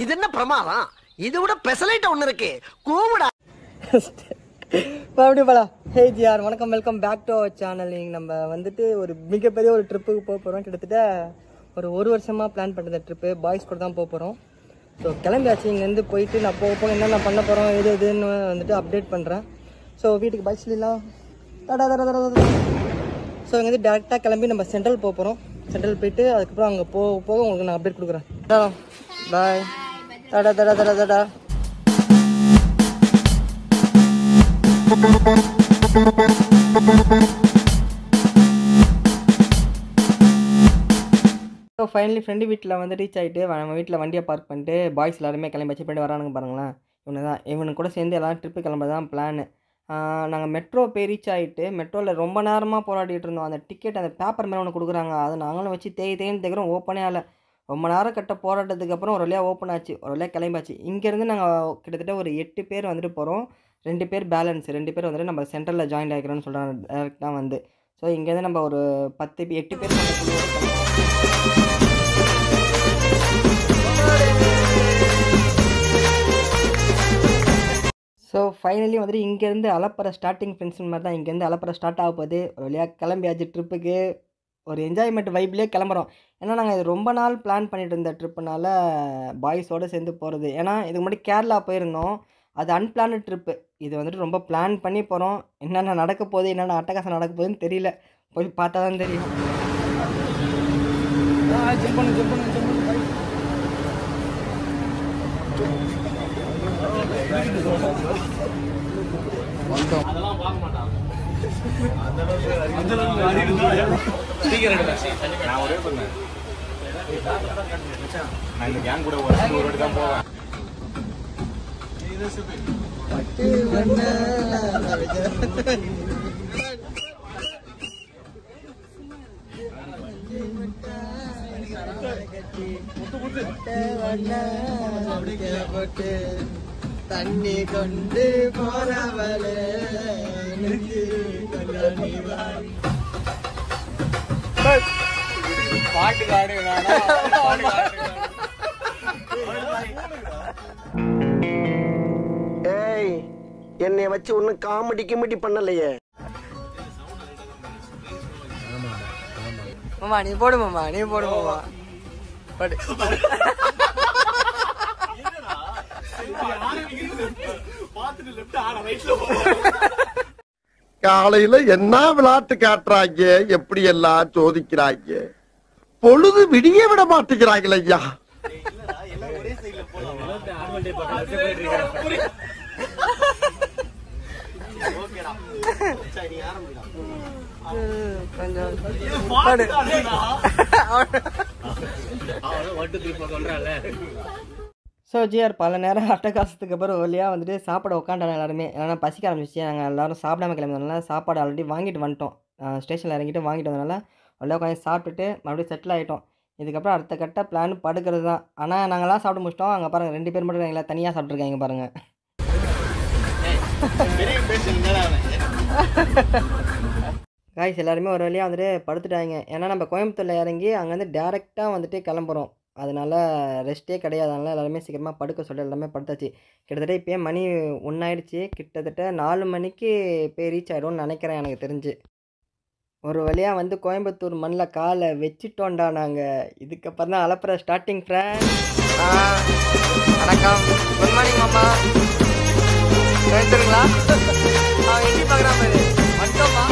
இது என்ன பிரமாதம்? இதை விட பெசலைட் ஒண்ணு இருக்கு. கூவுடா. அப்படி போலாம். ஹே ஜிஆர், வணக்கம், welcome back to our channel. நம்ம வந்துட்டு ஒரு மிகப்பெரிய ஒரு ட்ரிப்புக்கு போக போகிறோம். கிட்டத்தட்ட ஒரு வருஷமாக பிளான் பண்ணுற ட்ரிப்பு. பாய்ஸ் கூட தான் போக போகிறோம். ஸோ கிளம்பியாச்சு. இங்கேருந்து போயிட்டு நான் போக போக என்னென்ன பண்ண போகிறோம் இதுன்னு வந்துட்டு அப்டேட் பண்ணுறேன். ஸோ வீட்டுக்கு பாய் சொல்லிடலாம். ஸோ இங்கேருந்து டேரெக்டாக கிளம்பி நம்ம சென்ட்ரல் போக போகிறோம். சென்ட்ரல் போயிட்டு அதுக்கப்புறம் அங்கே போக உங்களுக்கு நான் அப்டேட் கொடுக்குறேன். பாய். தடா. ஸோ ஃபைனலி ஃப்ரெண்டு வீட்டில் வந்து ரீச் ஆகிட்டு நம்ம வீட்டில் வண்டியை பார்க் பண்ணிட்டு பாய்ஸ் எல்லாருமே கிளம்பி வச்சு போய்ட்டு வரானுங்க பாருங்களேன். இவனுக்கு கூட சேர்ந்து எல்லாம் ட்ரிப்பு கிளம்புறது தான் பிளான். நாங்கள் மெட்ரோ போய் ரீச் ஆகிட்டு மெட்ரோவில் ரொம்ப நேரமாக போராடிட்டு இருந்தோம். அந்த டிக்கெட் அந்த பேப்பர் மேலே ஒன்று கொடுக்குறாங்க. அதை நாங்களும் வச்சு தேய்ன்னு தேக்கிறோம். ஓப்பனே ஆகலை. ரொம்ப நேரம் கட்ட போராட்டத்துக்கு அப்புறம் ஒரு வழியாக ஓப்பன் ஆச்சு. ஒரு வழியாக கிளம்பாச்சு. இங்கேருந்து நாங்கள் கிட்டத்தட்ட ஒரு 8 பேர் வந்துட்டு போகிறோம். 2 பேர் பேலன்ஸ், 2 பேர் வந்துட்டு நம்ம சென்ட்ரலில் ஜாயின் ஆகிக்கிறோன்னு சொல்கிறாங்க டேரெக்டாக வந்து. ஸோ இங்கேருந்து நம்ம ஒரு 8 பேர் ஸோ ஃபைனலி வந்துட்டு இங்கேருந்து அலப்பறை ஸ்டார்டிங் ஃப்ரெண்ட்ஸ் மாதிரி தான். இங்கேருந்து அலப்பறை ஸ்டார்ட் ஆக போகுது. ஒரு வழியாக கிளம்பியாச்சு. ட்ரிப்புக்கு ஒரு என்ஜாய்மெண்ட் வைப்லேயே கிளம்புறோம். ஏன்னா நாங்கள் இது ரொம்ப நாள் பிளான் பண்ணிட்டு இருந்த ட்ரிப்புனால பாய்ஸோடு சேர்ந்து போகிறது. ஏன்னா இதுக்கு முன்னாடி கேரளா போயிருந்தோம். அது அன்பிளான்டு ட்ரிப்பு. இது வந்துட்டு ரொம்ப பிளான் பண்ணி போகிறோம். என்னென்ன நடக்க போகுது, என்னென்ன அட்டகாசம் நடக்க போகுதுன்னு தெரியல. போய் பார்த்தா தான் தெரியும். தண்ணி கொண்டு போறவளே பாட்டு காடு. ஏய், என்னைய வச்சு ஒன்னும் காமெடி பண்ணலையே. மாமா நீ போடு மாமா, நீ போடு மாமா. படு. காலையில என்ன விளையாட்டு காட்டுறாங்க, எப்படி எல்லாம் சோதிக்கிறாங்க. பொழுது விடிய விட மாட்டேங்கிறாங்களே ஐயா. ஸோ ஜிஆர் பல நேரம் அட்டகாசத்துக்கு அப்புறம் வழியாக வந்துட்டு சாப்பிட உட்காண்டாங்க எல்லாருமே. ஏன்னா பசிக்க ஆரம்பிச்சு. நாங்கள் எல்லோரும் சாப்பிடாம கிளம்புறதுனால சாப்பாடு ஆல்ரெடி வாங்கிட்டு வந்துட்டோம். ஸ்டேஷனில் இறங்கிட்டு வாங்கிட்டு வந்ததுனால வழியாக உட்காந்து சாப்பிட்டுட்டு மறுபடியும் செட்டில் ஆகிட்டோம். இதுக்கப்புறம் அடுத்த கட்ட பிளான் படுக்கிறது தான். ஆனால் நாங்கள்லாம் சாப்பிட்டு முடிச்சிட்டோம். அங்கே பாருங்கள் 2 பேர் மட்டும் எங்களை தனியாக சாப்பிட்ருக்காங்க பாருங்கள். காய்ஸ் எல்லாருமே ஒரு வழியாக வந்துட்டு படுத்துட்டாங்க. ஏன்னா நம்ம கோயம்புத்தூரில் இறங்கி அங்கேருந்து டேரெக்டாக வந்துட்டு கிளம்புறோம். அதனால் ரெஸ்ட்டே கிடையாது. அதனால் எல்லாருமே சீக்கிரமாக படுக்க சொல்லி எல்லாமே படுத்தாச்சு. கிட்டத்தட்ட இப்போயே மணி 1 ஆயிடுச்சு. கிட்டத்தட்ட 4 மணிக்கு போய் ரீச் ஆகிடும்னு நினைக்கிறேன் எனக்கு தெரிஞ்சு. ஒரு வழியாக வந்து கோயம்புத்தூர் மண்ணில் காலை வச்சுட்டோண்டா நாங்கள். இதுக்கப்புறம் தான் அலப்புற ஸ்டார்டிங் ஃப்ரெண்ட். வணக்கம், குட் மார்னிங் மாமா. கேட்டுருங்களா? எட்டி பார்க்குறா மாதிரி வந்துட்டோம்மா.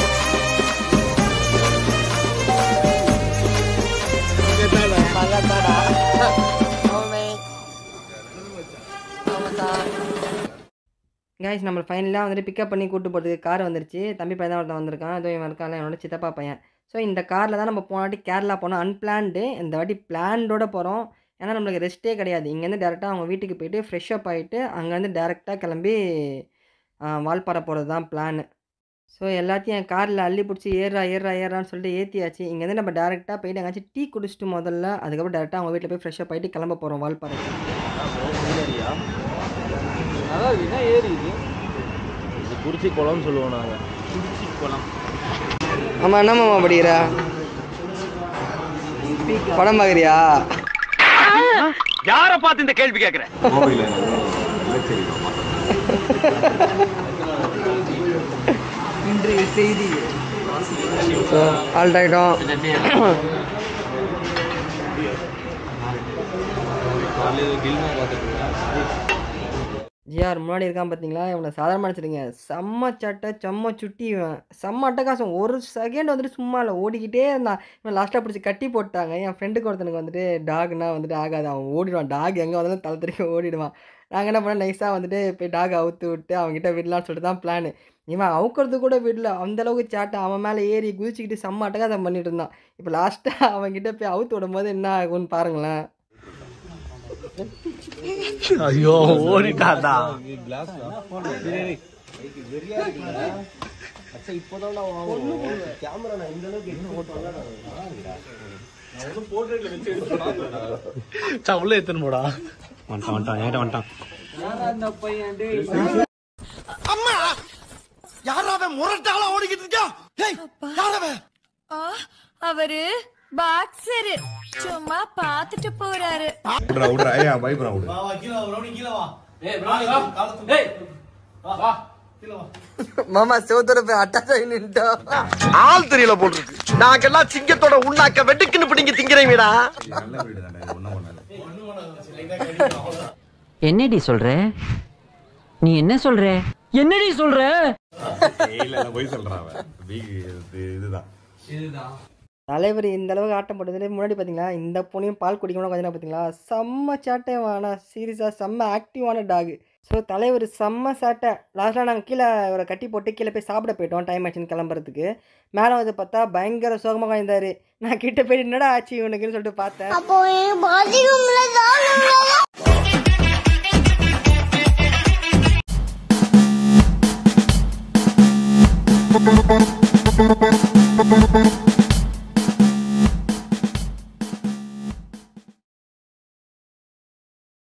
கைஸ் நம்ம ஃபைனலாக வந்துட்டு பிக்கப் பண்ணி கூப்பிட்டு போகிறதுக்கு கார் வந்துருச்சு. தம்பி பையன் தான் ஒருத்தன் வந்திருக்கான். அதுவும் இவன் இருக்கான், என்னோட சித்தப்பா பையன். ஸோ இந்த காரில் தான் நம்ம போன வாட்டி கேரளா போனோம் அன்பிளான்டு. இந்த வாட்டி பிளான்டோடு போகிறோம். ஏன்னா நம்மளுக்கு ரெஸ்ட்டே கிடையாது. இங்கேருந்து டேரெக்டாக அவங்க வீட்டுக்கு போய்ட்டு ஃப்ரெஷ்அப் ஆகிட்டு அங்கேருந்து டேரெக்டாக கிளம்பி வால்பாறை போகிறது தான் பிளான். ஸோ எல்லாத்தையும் என் காரில் அள்ளி பிடிச்சி ஏறான்னு சொல்லிட்டு ஏற்றியாச்சு. இங்கேருந்து நம்ம டேரெக்டாக போய்ட்டு எங்கேயாச்சும் டீ குடிச்சிட்டு முதல்ல, அதுக்கப்புறம் டேரெக்டாக அவங்க வீட்டில் போய் ஃப்ரெஷ்அப் ஆகிட்டு கிளம்ப போகிறோம் வால்பாறை. அதாவது என்ன ஏரி இது? குறிச்சி குளம்னு சொல்லுவோம் நாங்கள். குறிச்சி குளம். ஆமாம், என்ன மாமா படிக்கிறா? படம் பார்க்குறியா? யார பார்த்து இந்த கேள்வி கேக்குற? இன்றைய செய்தி ஆல்டாயிடும். ஜிஆர் முன்னாடி இருக்கான் பார்த்தீங்களா, இவனை சாதாரணமாக நினச்சிருங்க. செம்ம சட்டை செம்ம சுட்டி, இவன் செம்ம அட்டகாசம். ஒரு செகண்ட் வந்துட்டு சும்மா இல்லை, ஓடிக்கிட்டே இருந்தான். இவன் லாஸ்ட்டாக பிடிச்சி கட்டி போட்டாங்க. என் ஃப்ரெண்டுக்கு ஒருத்தனுக்கு வந்துட்டு டாக்னா வந்துட்டு ஆகாது, அவன் ஓடிடுவான். டாக் எங்கே வந்தாலும் தலை தெறிக்க ஓடிடுவான். நாங்கள் என்ன பண்ணோம், நைஸாக வந்துட்டு போய் டாக் அவுத்து விட்டு அவங்ககிட்ட விடலான்னு சொல்லிட்டு தான் பிளான். இவன் அவுக்கிறது கூட விடல, அந்தளவுக்கு சாட்டை அவன் மேலே ஏறி குதிச்சுக்கிட்டு செம்ம அட்டகாசம் பண்ணிட்டு இருந்தான். இப்போ லாஸ்ட்டாக அவங்ககிட்ட போய் அவுத்து விடும் போது என்ன ஆகும்னு பாருங்களேன். ஐயோ ஓடிட்டாடா. உள்ள எத்தனை போடா வந்துட்டான். அம்மா யாராவே முரட்டாளா ஓடிக்கிட்டு இருக்கா? யாராவே? அவரு பாக்ஸரு சும்மா பாத்துட்டு போறாரு. மாமா செவத்தோட போய் அட்டாச் ஆகி நின்ட்டோம். ஆள் தெரியல போட்டுருக்கு. நாங்கெல்லாம் சிங்கத்தோட உண்ணாக்க வெட்டுக்குன்னு பிடிங்க திங்கிறீங்கடா. என்னடி சொல்ற? நீ என்ன சொல்ற? என்னடி சொல்ற? தலைவர் இந்த அளவுக்கு ஆட்டம் போட்டதுல முன்னாடி பார்த்தீங்களா, இந்த பொண்ணையும் பால் குடிக்கணும் கொஞ்சம் பார்த்தீங்களா, செம்ம சாட்டைவானா, சீரியஸாக செம்ம ஆக்டிவான டாக். ஸோ தலைவர் செம்ம சாட்டை. லாஸ்ட்டாக நாங்கள் கீழே ஒரு கட்டி போட்டு கீழே போய் சாப்பிட போயிட்டோம், டைம் ஆச்சுன்னு கிளம்புறதுக்கு. மேலே வந்து பார்த்தா பயங்கர சோகமாக இருந்தார். நான் கிட்ட போய் என்னடா ஆச்சு இவனுக்குன்னு சொல்லிட்டு பார்த்தேன். அப்போ